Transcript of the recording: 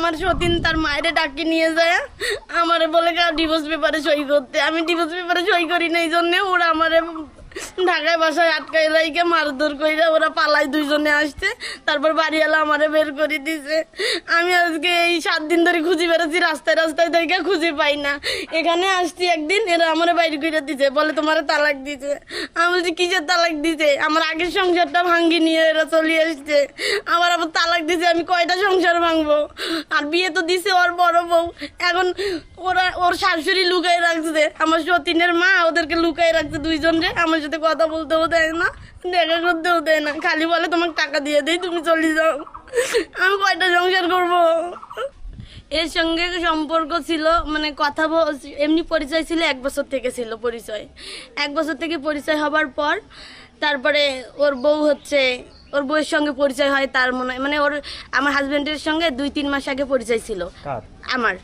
আমার সতীন তার মায়ের ডাকি নিয়ে যায় আমারে বলে ডিভোর্স পেপারে সই করতে। আমি ডিভোর্স পেপারে সই করি না, এই জন্যে ওরা আমারে ঢাকায় বাসায় আটকাই রাইকে মারধর কইরা ওরা পালাই দুইজনে আসছে। তারপর বাড়িওয়ালা আমারে বের করে দিছে। আমি আজকে এই 7 দিন ধরে খুঁজে বেড়াচ্ছি, রাস্তায় রাস্তায় দেখে খুঁজে পাই না। এখানে আসছি একদিন, এরা আমার বাইরে করে দিছে, বলে তোমার তালাক দিছে। আমি বলছি কিসের তালাক দিছে? আমার আগের সংসারটা ভাঙ্গি নিয়ে এরা চলে আসছে, আবার তালাক দিছে। আমি কয়টা সংসার ভাঙবো? আর বিয়ে তো দিছে ওর বড় বউ। এখন ওর শাশুড়ি লুকাই রাখছে, আমার সতীনের মা ওদেরকে লুকাই রাখছে দুইজনরে। আমার সাথে কথা বলতেও দেয় না, দেখা করতেও দেয় না, খালি বলে তোমাকে টাকা দিয়ে দেই, তুমি চলে যাও। আমি কয়টা সংসার করবো? এর সঙ্গে সম্পর্ক ছিল, মানে কথা এমনি পরিচয় ছিল, 1 বছর থেকে ছিল পরিচয়। 1 বছর থেকে পরিচয় হবার পর তারপরে ওর বউয়ের সঙ্গে পরিচয় হয়। তার মনে মানে আমার হাজবেন্ডের সঙ্গে 2-3 মাস আগে পরিচয় ছিল আমার।